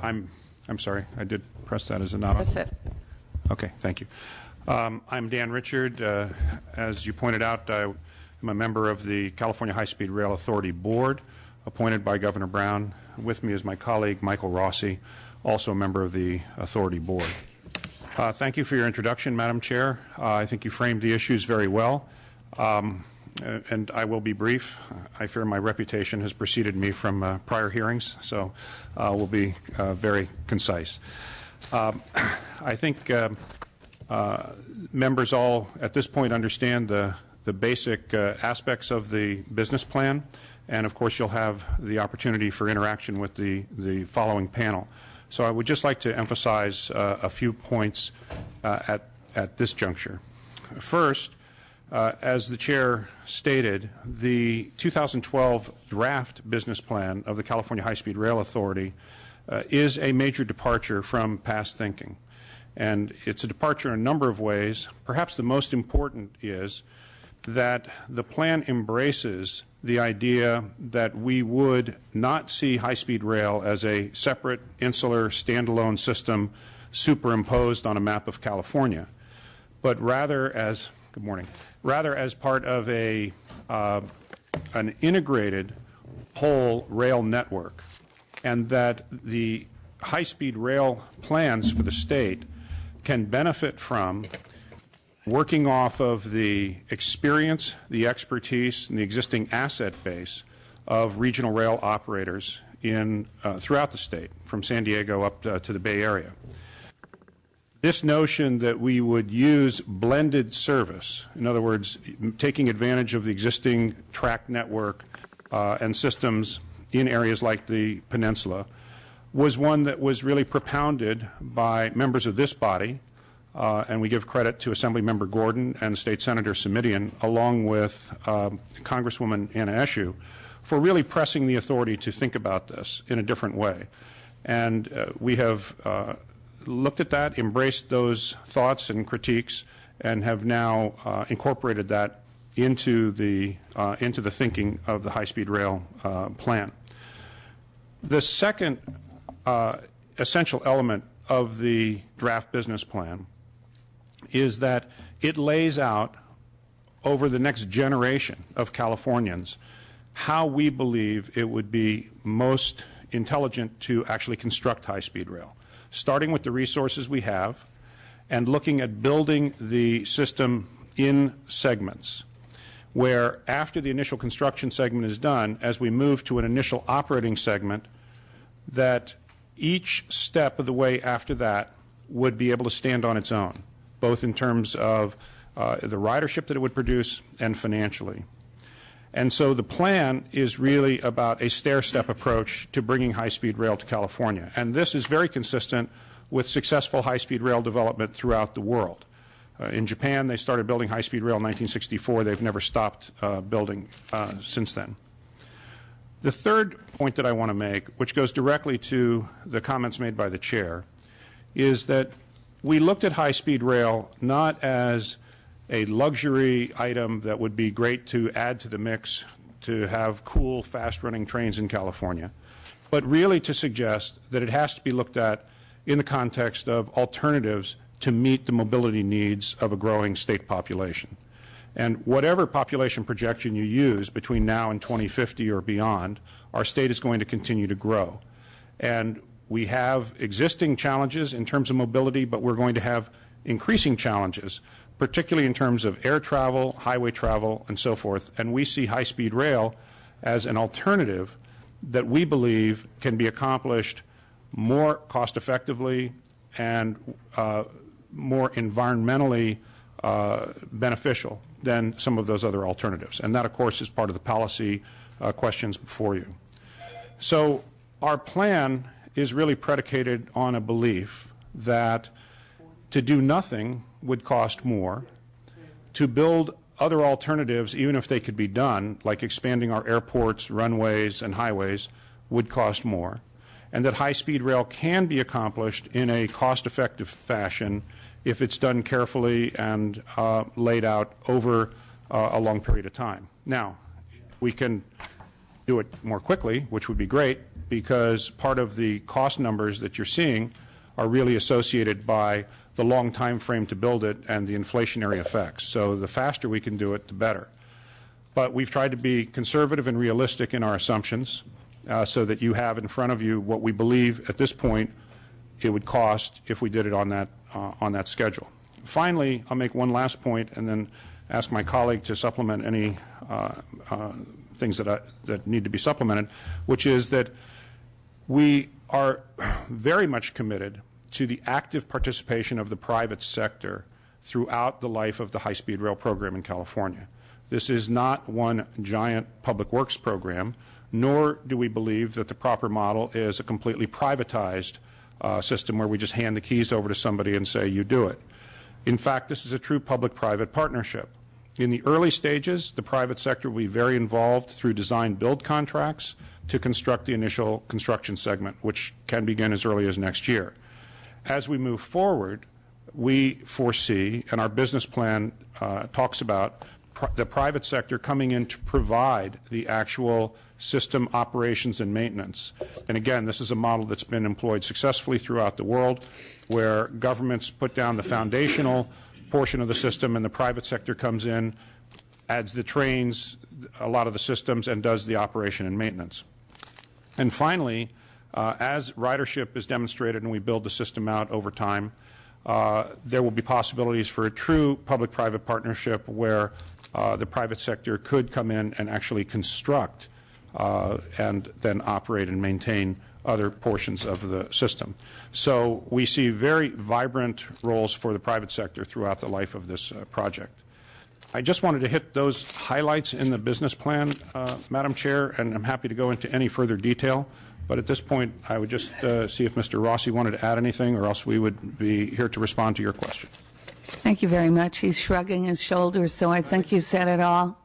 I'm sorry, I did press that as a nod. That's it. Okay, thank you. I'm Dan Richard. As you pointed out, I'm a member of the California High-Speed Rail Authority Board, appointed by Governor Brown. With me is my colleague, Michael Rossi, also a member of the Authority Board. Thank you for your introduction, Madam Chair. I think you framed the issues very well, and I will be brief. I fear my reputation has preceded me from prior hearings, so we'll be very concise. I think members all at this point understand the basic aspects of the business plan, and of course you'll have the opportunity for interaction with the following panel. So I would just like to emphasize a few points at this juncture. First, as the Chair stated, the 2012 draft business plan of the California High-Speed Rail Authority is a major departure from past thinking. And it's a departure in a number of ways. Perhaps the most important is that the plan embraces the idea that we would not see high-speed rail as a separate, insular, standalone system superimposed on a map of California, but rather as, good morning, rather as part of an integrated whole rail network, and that the high-speed rail plans for the state can benefit from working off of the experience, the expertise, and the existing asset base of regional rail operators throughout the state, from San Diego up to the Bay Area. This notion that we would use blended service, in other words, taking advantage of the existing track network and systems in areas like the peninsula, was one that was really propounded by members of this body, and we give credit to Assemblymember Gordon and State Senator Simidian, along with Congresswoman Anna Eshoo, for really pressing the authority to think about this in a different way. And we have looked at that, embraced those thoughts and critiques, and have now incorporated that into the thinking of the high-speed rail plan. The second essential element of the draft business plan is that it lays out over the next generation of Californians how we believe it would be most intelligent to actually construct high-speed rail, starting with the resources we have and looking at building the system in segments, where after the initial construction segment is done, as we move to an initial operating segment, that each step of the way after that would be able to stand on its own, both in terms of the ridership that it would produce and financially. And so the plan is really about a stair-step approach to bringing high-speed rail to California. And this is very consistent with successful high-speed rail development throughout the world. In Japan, they started building high-speed rail in 1964. They've never stopped building since then. The third point that I want to make, which goes directly to the comments made by the Chair, is that we looked at high-speed rail not as a luxury item that would be great to add to the mix to have cool, fast-running trains in California, but really to suggest that it has to be looked at in the context of alternatives to meet the mobility needs of a growing state population. And whatever population projection you use between now and 2050 or beyond, our state is going to continue to grow. And we have existing challenges in terms of mobility, but we're going to have increasing challenges, particularly in terms of air travel, highway travel, and so forth. And we see high-speed rail as an alternative that we believe can be accomplished more cost-effectively and more environmentally beneficial than some of those other alternatives. And that, of course, is part of the policy questions before you. So our plan is really predicated on a belief that to do nothing would cost more, to build other alternatives, even if they could be done, like expanding our airports, runways, and highways, would cost more, and that high-speed rail can be accomplished in a cost-effective fashion if it's done carefully and laid out over a long period of time. Now, we can do it more quickly, which would be great, because part of the cost numbers that you're seeing are really associated by the long time frame to build it and the inflationary effects. So the faster we can do it, the better. But we've tried to be conservative and realistic in our assumptions so that you have in front of you what we believe at this point it would cost if we did it on that schedule. Finally, I'll make one last point and then ask my colleague to supplement any things that need to be supplemented, which is that we are very much committed to the active participation of the private sector throughout the life of the high-speed rail program in California. This is not one giant public works program, nor do we believe that the proper model is a completely privatized system where we just hand the keys over to somebody and say, you do it. In fact, this is a true public-private partnership. In the early stages, the private sector will be very involved through design-build contracts to construct the initial construction segment, which can begin as early as next year. As we move forward, we foresee, and our business plan talks about, the private sector coming in to provide the actual system operations and maintenance. And again, this is a model that's been employed successfully throughout the world, where governments put down the foundational portion of the system and the private sector comes in, adds the trains, a lot of the systems, and does the operation and maintenance. And finally, as ridership is demonstrated and we build the system out over time, there will be possibilities for a true public-private partnership where the private sector could come in and actually construct and then operate and maintain other portions of the system. So we see very vibrant roles for the private sector throughout the life of this project. I just wanted to hit those highlights in the business plan, Madam Chair, and I'm happy to go into any further detail. But at this point, I would just see if Mr. Rossi wanted to add anything, or else we would be here to respond to your question. Thank you very much. He's shrugging his shoulders, so I think you said it all.